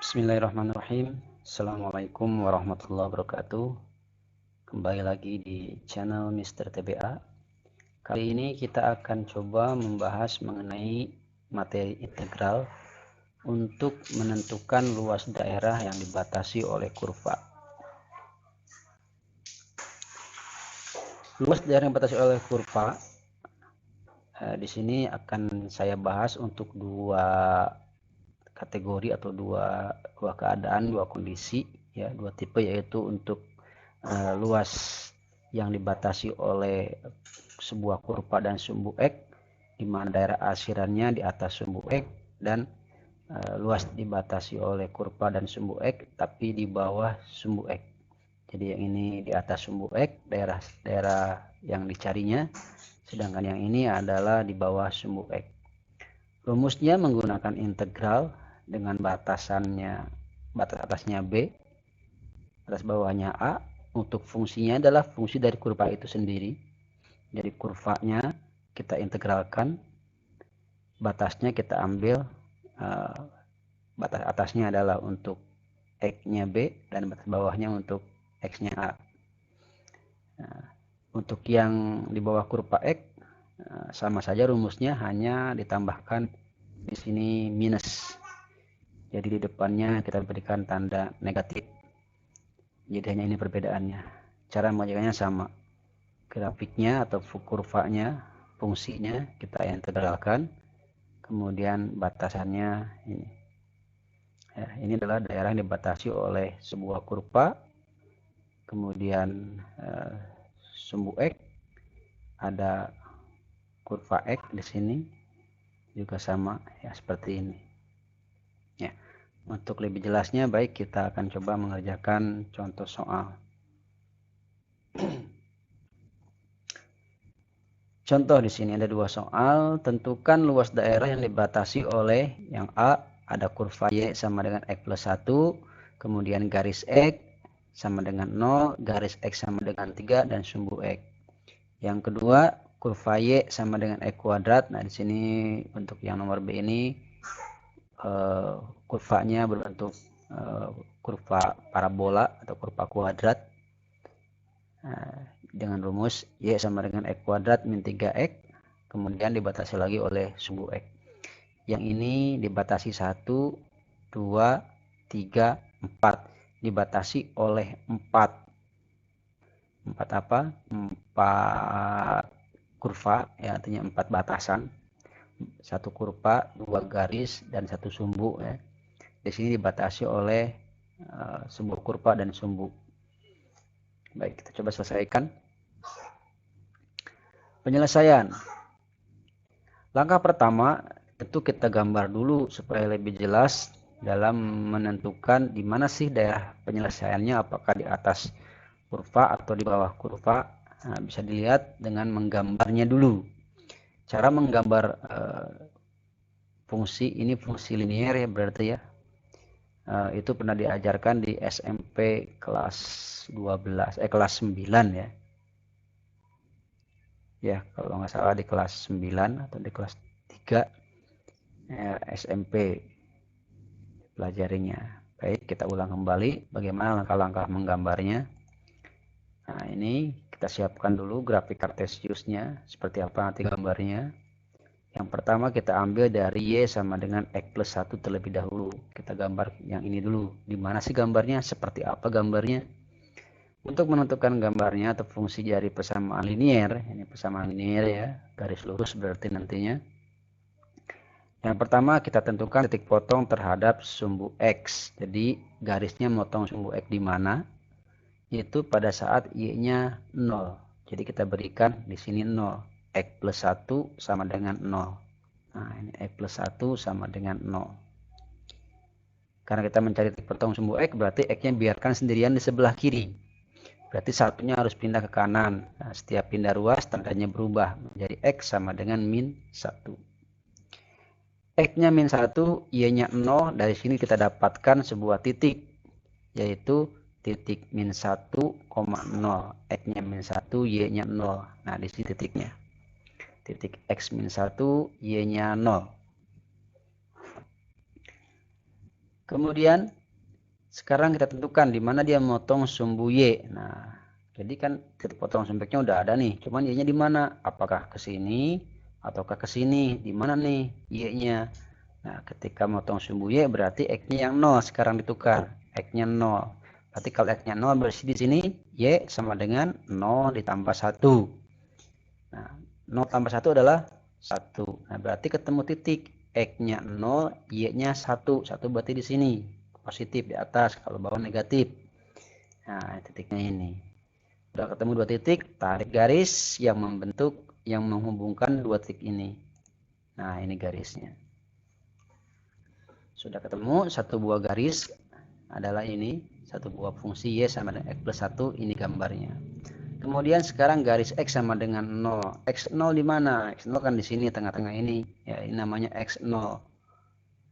Bismillahirrahmanirrahim. Assalamualaikum warahmatullahi wabarakatuh. Kembali lagi di channel Mr. TBA. Kali ini kita akan coba membahas mengenai materi integral untuk menentukan luas daerah yang dibatasi oleh kurva. Luas daerah yang dibatasi oleh kurva di sini akan saya bahas untuk dua kategori atau dua keadaan, dua kondisi, ya, dua tipe, yaitu untuk luas yang dibatasi oleh sebuah kurva dan sumbu X, di mana daerah asirannya di atas sumbu X, dan luas dibatasi oleh kurva dan sumbu X tapi di bawah sumbu X. Jadi yang ini di atas sumbu X, daerah yang dicarinya, sedangkan yang ini adalah di bawah sumbu X. Rumusnya menggunakan integral dengan batasannya, batas atasnya B, batas bawahnya A. Untuk fungsinya adalah fungsi dari kurva itu sendiri. Jadi kurvanya kita integralkan, batasnya kita ambil, batas atasnya adalah untuk X-nya B dan batas bawahnya untuk X-nya A. Nah, untuk yang di bawah kurva X sama saja rumusnya, hanya ditambahkan di sini minus. Jadi di depannya kita berikan tanda negatif. Jadi hanya ini perbedaannya. Cara mengerjakannya sama. Grafiknya atau kurvanya, fungsinya kita integralkan, kemudian batasannya ini. Ya, ini adalah daerah yang dibatasi oleh sebuah kurva, kemudian sumbu X, ada kurva X di sini juga sama, ya, seperti ini. Ya, untuk lebih jelasnya, baik, kita akan coba mengerjakan contoh soal. Contoh di sini ada dua soal. Tentukan luas daerah yang dibatasi oleh yang A, ada kurva Y sama dengan X plus 1, kemudian garis X sama dengan 0, garis X sama dengan 3, dan sumbu X. Yang kedua, kurva Y sama dengan X kuadrat. Nah, di sini untuk yang nomor B ini kurvanya berbentuk kurva parabola atau kurva kuadrat. Dengan rumus Y sama dengan X kuadrat min 3X, kemudian dibatasi lagi oleh sumbu X. Yang ini dibatasi 1, 2, 3, 4. Dibatasi oleh 4. 4 apa? 4 kurva, ya, artinya 4 batasan. 1 kurva, 2 garis, dan 1 sumbu, ya. Di sini dibatasi oleh sebuah kurva dan sumbu. Baik, kita coba selesaikan. Penyelesaian. Langkah pertama, tentu kita gambar dulu supaya lebih jelas dalam menentukan di mana sih daerah penyelesaiannya, apakah di atas kurva atau di bawah kurva. Nah, bisa dilihat dengan menggambarnya dulu. Cara menggambar fungsi ini, fungsi linier, ya, berarti, ya. Itu pernah diajarkan di SMP kelas 12, kelas 9, ya. Ya, kalau nggak salah di kelas 9 atau di kelas 3 SMP pelajarinya. Baik, kita ulang kembali bagaimana langkah-langkah menggambarnya. Nah, ini kita siapkan dulu grafik kartesiusnya, seperti apa nanti gambarnya. Yang pertama kita ambil dari Y sama dengan X plus 1 terlebih dahulu. Kita gambar yang ini dulu. Di mana sih gambarnya? Seperti apa gambarnya? Untuk menentukan gambarnya atau fungsi dari persamaan linier, ini persamaan linier, ya, garis lurus berarti nantinya. Yang pertama kita tentukan titik potong terhadap sumbu X. Jadi garisnya memotong sumbu X di mana? Yaitu pada saat Y-nya 0. Jadi kita berikan di sini 0. X plus 1 sama dengan 0. Nah, ini X plus 1 sama dengan 0. Karena kita mencari titik potong sumbu X, berarti X-nya biarkan sendirian di sebelah kiri. Berarti satunya harus pindah ke kanan. Nah, setiap pindah ruas tandanya berubah menjadi X sama dengan min 1. X-nya min 1, Y-nya 0. Dari sini kita dapatkan sebuah titik, yaitu titik min 1, 0. X-nya min 1, Y-nya 0. Nah, di sini titiknya. Titik X min 1, Y-nya 0. Kemudian sekarang kita tentukan di mana dia memotong sumbu Y. Nah, jadi kan titik potong sumbu X-nya udah ada nih, cuman Y-nya di mana? Apakah ke sini ataukah ke sini? Di mana nih Y-nya? Nah, ketika memotong sumbu Y berarti X-nya yang 0 sekarang ditukar. X-nya 0. Berarti kalau X-nya 0 berarti di sini Y sama dengan 0 ditambah 1. Nah, 0 tambah 1 adalah 1. Nah, berarti ketemu titik. X-nya 0, Y-nya 1. 1 berarti di sini. Positif di atas, kalau bawah negatif. Nah, titiknya ini. Sudah ketemu dua titik, tarik garis yang membentuk, yang menghubungkan dua titik ini. Nah, ini garisnya. Sudah ketemu satu buah garis adalah ini. Satu buah fungsi Y sama dengan X plus 1, ini gambarnya. Kemudian sekarang garis X sama dengan 0. X0 di mana? X0 kan di sini tengah-tengah ini. Ya, ini namanya X0.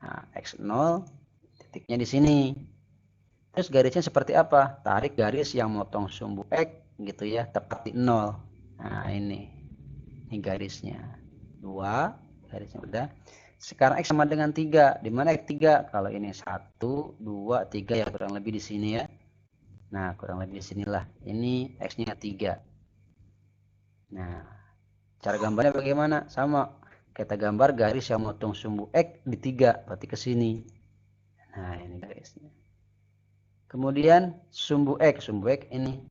Nah, X0 titiknya di sini. Terus garisnya seperti apa? Tarik garis yang motong sumbu X gitu ya, tepat di 0. Nah, ini. Ini garisnya. 2, garisnya udah. Sekarang X sama dengan 3. Di mana X3? Kalau ini 1, 2, 3 ya kurang lebih di sini ya. Nah, kurang lebih di sinilah. Ini X-nya 3. Nah, cara gambarnya bagaimana? Sama. Kita gambar garis yang motong sumbu X di 3. Berarti ke sini. Nah, ini garisnya. Kemudian sumbu X. Sumbu X ini.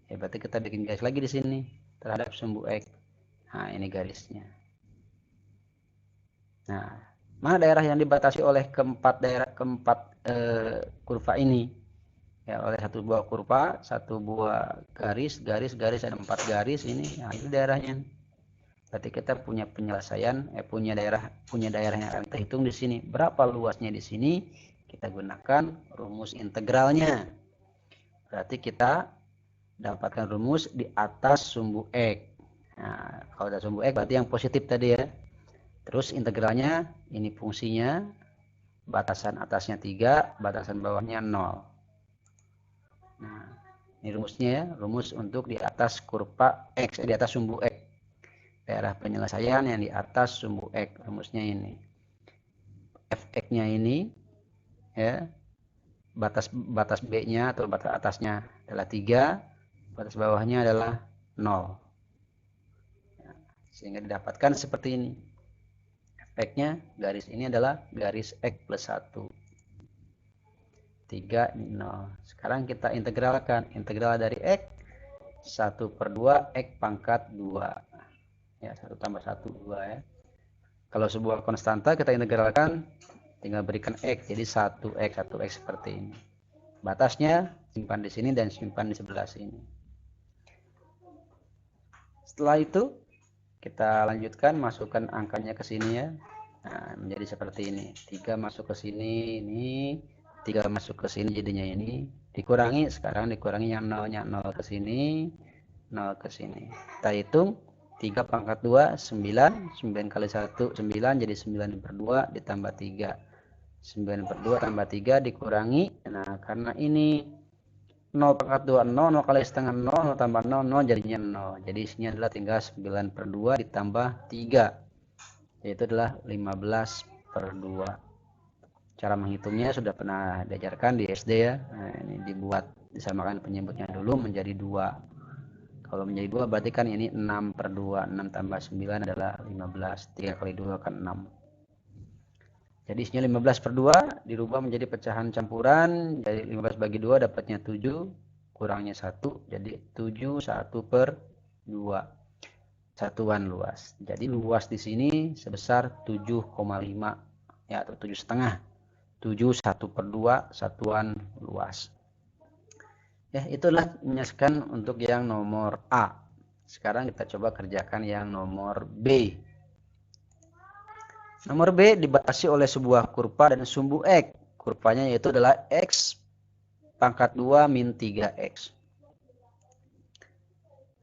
Ya, berarti kita bikin garis lagi di sini. Terhadap sumbu X. Nah, ini garisnya. Nah, mana daerah yang dibatasi oleh keempat kurva ini? Ya, oleh satu buah kurva, satu buah garis ada 4 garis ini. Nah, itu daerahnya. Berarti kita punya penyelesaian, punya daerah yang akan kita hitung di sini. Berapa luasnya di sini? Kita gunakan rumus integralnya. Berarti kita dapatkan rumus di atas sumbu X. Nah, kalau ada sumbu X berarti yang positif tadi ya. Terus integralnya, ini fungsinya, batasan atasnya 3, batasan bawahnya 0. Nah, ini rumusnya ya, rumus untuk di atas kurva X, di atas sumbu X. Daerah penyelesaian yang di atas sumbu X, rumusnya ini. Fx-nya ini ya, batas B-nya atau batas atasnya adalah 3, batas bawahnya adalah 0. Sehingga didapatkan seperti ini. Fx-nya garis ini adalah garis X plus 1. 3 ini 0. Sekarang kita integralkan. Integral dari X 1/2 X pangkat 2. Ya, 1 tambah 1 2 ya. Kalau sebuah konstanta kita integralkan, tinggal berikan X. Jadi 1x seperti ini. Batasnya simpan di sini dan simpan di sebelah sini. Setelah itu kita lanjutkan, masukkan angkanya ke sini ya. Nah, menjadi seperti ini. 3 masuk ke sini, ini 3 masuk ke sini jadinya ini. Dikurangi, sekarang dikurangi yang 0-nya 0 ke sini, 0 ke sini. Kita hitung 3 pangkat 2, 9. 9 kali 1, 9. Jadi 9/2 ditambah 3. 9/2 tambah 3 dikurangi. Nah, karena ini 0 pangkat 2, 0. 0 kali setengah 0. 0 tambah 0, 0 jadinya 0. Jadi isinya adalah tinggal 9/2 ditambah 3. Yaitu adalah 15/2. Cara menghitungnya sudah pernah diajarkan di SD ya. Nah, ini dibuat, disamakan penyebutnya dulu menjadi 2. Kalau menjadi 2 berarti kan ini 6/2. 6 tambah 9 adalah 15. 3 kali 2 kan 6. Jadi isinya 15/2 dirubah menjadi pecahan campuran. Jadi 15 bagi 2 dapatnya 7. Kurangnya 1. Jadi 7 1/2. Satuan luas. Jadi luas di sini sebesar 7,5 ya, atau 7,5. 7 1/2 satuan luas. Ya, itulah menjelaskan untuk yang nomor A. Sekarang kita coba kerjakan yang nomor B. Nomor B dibatasi oleh sebuah kurva dan sumbu X. Kurvanya yaitu adalah X pangkat 2 min 3X.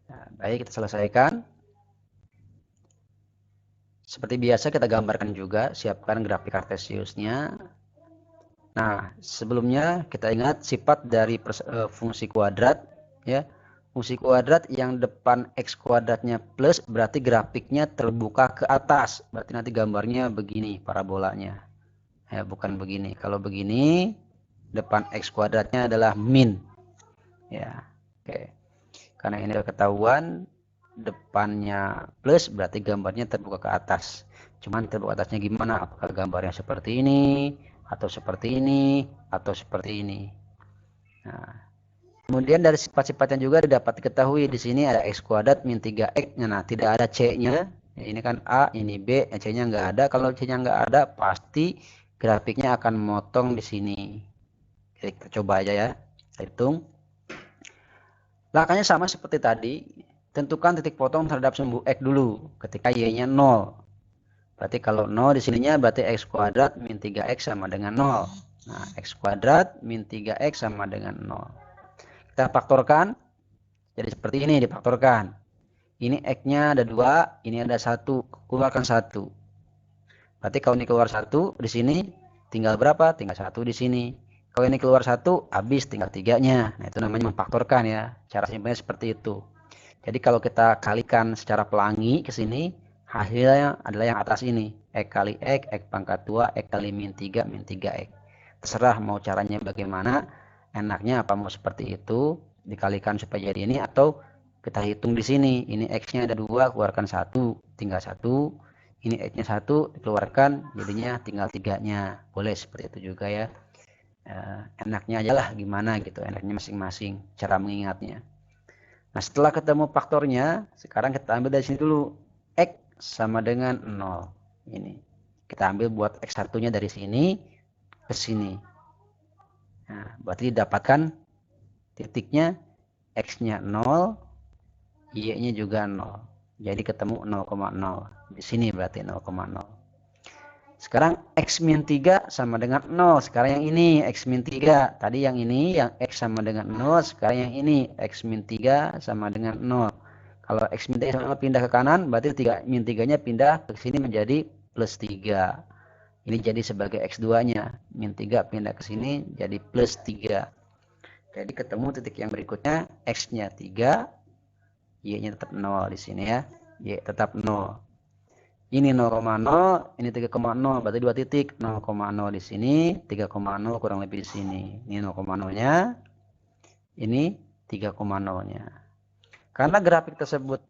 Nah, baik, kita selesaikan. Seperti biasa kita gambarkan juga, siapkan grafik kartesiusnya. Nah, sebelumnya kita ingat sifat dari fungsi kuadrat ya. Fungsi kuadrat yang depan x kuadratnya plus berarti grafiknya terbuka ke atas. Berarti nanti gambarnya begini parabolanya. Ya, bukan begini. Kalau begini, depan X kuadratnya adalah min. Ya, oke. Karena ini sudah ketahuan, depannya plus berarti gambarnya terbuka ke atas. Cuman terbuka atasnya gimana? Apakah gambarnya seperti ini, atau seperti ini, atau seperti ini? Nah, kemudian dari sifat-sifatnya juga dapat diketahui di sini ada X kuadrat min 3X. Nah, tidak ada C-nya. Ini kan A, ini B, C-nya nggak ada. Kalau C-nya nggak ada, pasti grafiknya akan memotong di sini. Jadi kita coba aja ya. Kita hitung. Langkahnya sama seperti tadi. Tentukan titik potong terhadap sumbu X dulu. Ketika Y-nya 0. Berarti kalau 0 di sininya berarti X kuadrat min 3X sama dengan 0. Nah, X kuadrat min 3X sama dengan 0. Kita faktorkan. Jadi seperti ini difaktorkan. Ini X-nya ada 2, ini ada 1. Keluarkan 1. Berarti kalau ini keluar 1 di sini tinggal berapa? Tinggal 1 di sini. Kalau ini keluar 1, habis tinggal 3-nya. Nah, itu namanya memfaktorkan ya. Cara simpelnya seperti itu. Jadi kalau kita kalikan secara pelangi ke sini, hasilnya adalah yang atas ini. X kali X, X pangkat 2, X kali min 3, min 3X. Terserah mau caranya bagaimana. Enaknya apa mau seperti itu, dikalikan supaya jadi ini, atau kita hitung di sini. Ini X-nya ada 2, keluarkan 1, tinggal 1. Ini X-nya 1, dikeluarkan, jadinya tinggal 3-nya. Boleh seperti itu juga ya. Enaknya aja lah gimana gitu. Enaknya masing-masing cara mengingatnya. Nah, setelah ketemu faktornya, sekarang kita ambil dari sini dulu. X sama dengan 0. Ini. Kita ambil buat X1-nya dari sini ke sini. Nah, berarti didapatkan titiknya X-nya 0, Y-nya juga 0. Jadi ketemu 0,0. Di sini berarti 0,0. Sekarang X min 3 sama dengan 0. Sekarang yang ini X min 3. Tadi yang ini yang X sama dengan 0. Sekarang yang ini X min 3 sama dengan 0. Kalau X min 3 sama pindah ke kanan, berarti 3, min 3-nya pindah ke sini menjadi plus 3. Ini jadi sebagai X2-nya. Min 3 pindah ke sini jadi plus 3. Jadi ketemu titik yang berikutnya, X-nya 3, Y-nya tetap 0 di sini ya. Y tetap 0. Ini 0,0, ini 3,0, berarti 2 titik. 0,0 di sini, 3,0 kurang lebih di sini. Ini 0,0-nya, ini 3,0-nya. Karena grafik tersebut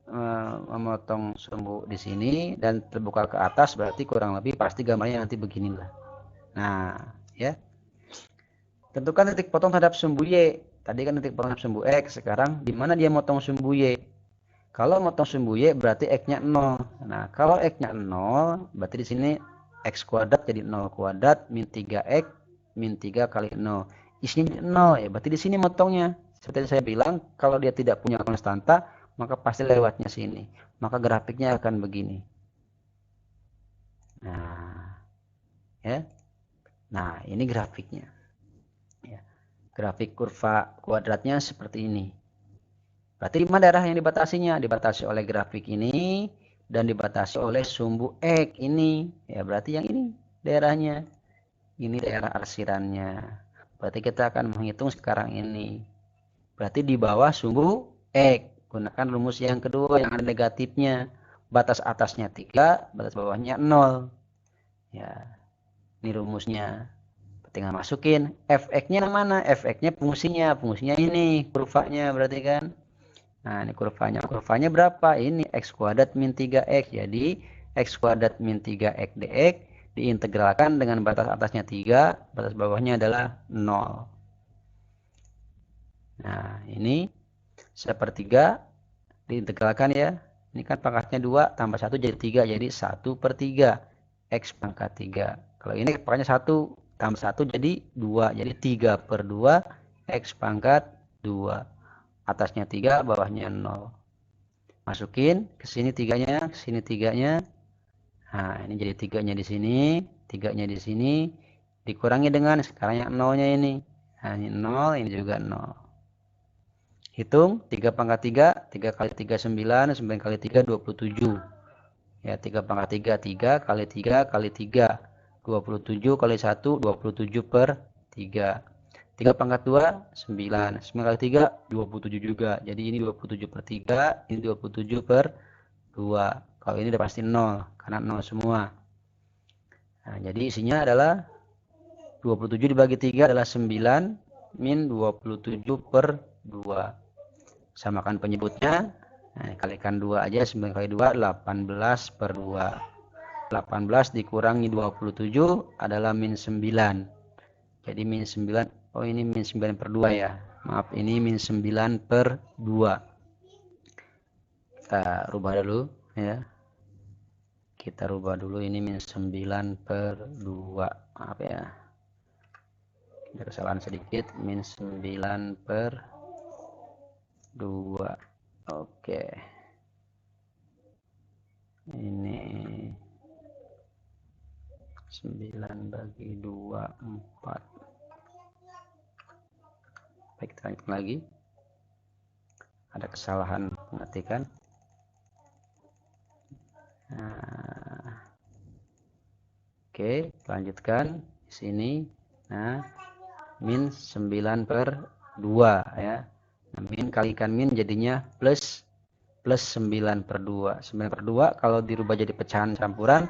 memotong sumbu di sini dan terbuka ke atas, berarti kurang lebih pasti gambarnya nanti beginilah. Nah, ya. Tentukan titik potong terhadap sumbu Y. Tadi kan titik potong terhadap sumbu X, sekarang di mana dia motong sumbu Y? Kalau motong sumbu Y berarti X-nya 0. Nah, kalau X-nya 0, berarti di sini X kuadrat jadi 0 kuadrat min 3X min 3 kali 0. Isinya 0 ya, berarti di sini motongnya. Seperti saya bilang, kalau dia tidak punya konstanta, maka pasti lewatnya sini. Maka grafiknya akan begini. Nah, ya. Nah, ini grafiknya. Ya. Grafik kurva kuadratnya seperti ini. Berarti di mana daerah yang dibatasinya? Dibatasi oleh grafik ini dan dibatasi oleh sumbu X ini. Ya, berarti yang ini daerahnya. Ini daerah arsirannya. Berarti kita akan menghitung sekarang ini. Berarti di bawah sumbu X. Gunakan rumus yang kedua yang ada negatifnya. Batas atasnya 3, batas bawahnya 0. Ya, ini rumusnya. Tinggal masukin fx-nya mana? Fx-nya fungsinya. Fungsinya ini kurvanya berarti kan. Nah, ini kurvanya. Kurvanya berapa? Ini X kuadrat min 3X. Jadi, X kuadrat min 3X dx diintegralkan dengan batas atasnya 3, batas bawahnya adalah 0. Nah, ini sepertiga diintegralkan ya. Ini kan pangkatnya 2, tambah 1 jadi 3. Jadi 1/3. X pangkat 3. Kalau ini pangkatnya 1, tambah 1 jadi 2. Jadi 3/2 X pangkat 2. Atasnya 3, bawahnya 0. Masukin ke sini 3-nya, ke sini 3-nya. Nah, ini jadi 3-nya di sini, 3-nya di sini. Dikurangi dengan sekarang yang 0-nya ini. Nah, ini 0, ini juga 0. Hitung 3 pangkat 3, 3 kali 3 9, 9 kali 3 27. Ya, 3 pangkat 3, 3 kali 3 kali 3. 27 kali 1, 27/3. 3 pangkat 2, 9. 9 kali 3, 27 juga. Jadi ini 27/3, ini 27/2. Kalau ini udah pasti 0, karena 0 semua. Nah, jadi isinya adalah 27 dibagi 3 adalah 9 min 27 per 2. Samakan penyebutnya. Nah, kalikan 2 aja, 9 kali 2 18 per 2. 18 dikurangi 27 adalah min 9. Jadi min 9, oh ini min 9 per 2 ya. Maaf, ini min 9 per 2. Kita rubah dulu ya. Kita rubah dulu, ini min 9 per 2. Maaf ya. Ada kesalahan sedikit, min 9 per 2. Oke. Ini 9 bagi 2, 4. Baik, kita lanjutkan lagi. Ada kesalahan mengetikkan. Nah, oke, lanjutkan di sini. Nah, min 9 per 2 ya. Nah, min kalikan min jadinya plus 9 per 2. 9 per 2 kalau dirubah jadi pecahan campuran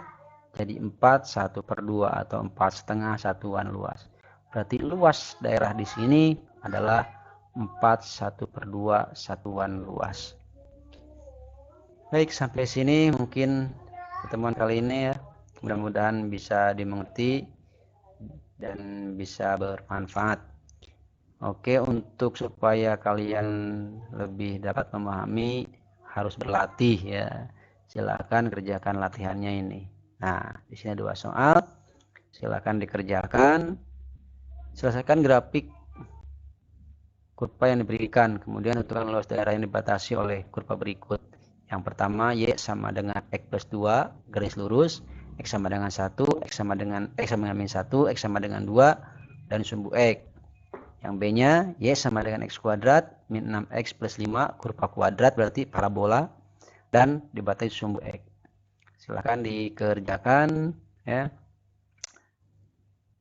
jadi 4 1 per 2 atau 4,5 satuan luas. Berarti luas daerah di sini adalah 4 1 per 2 satuan luas. Baik, sampai sini mungkin pertemuan kali ini ya. Mudah-mudahan bisa dimengerti dan bisa bermanfaat. Oke, untuk supaya kalian lebih dapat memahami harus berlatih ya. Silakan kerjakan latihannya ini. Nah, di sini 2 soal. Silakan dikerjakan. Selesaikan grafik kurva yang diberikan. Kemudian tentukan luas daerah yang dibatasi oleh kurva berikut. Yang pertama, Y sama dengan X plus 2, garis lurus. X sama dengan 1, X sama dengan min 1, X sama dengan 2, dan sumbu X. Yang B-nya, Y sama dengan X kuadrat, min 6X plus 5, kurva kuadrat berarti parabola, dan dibatasi sumbu X. Silahkan dikerjakan ya.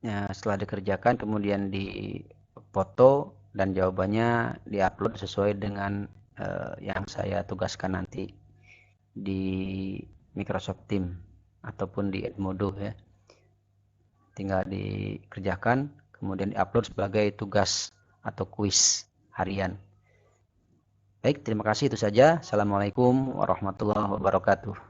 Ya, setelah dikerjakan kemudian difoto dan jawabannya diupload sesuai dengan yang saya tugaskan nanti di Microsoft Teams ataupun di Edmodo ya. Tinggal dikerjakan kemudian diupload sebagai tugas atau kuis harian. Baik, terima kasih, itu saja. Assalamualaikum warahmatullahi wabarakatuh.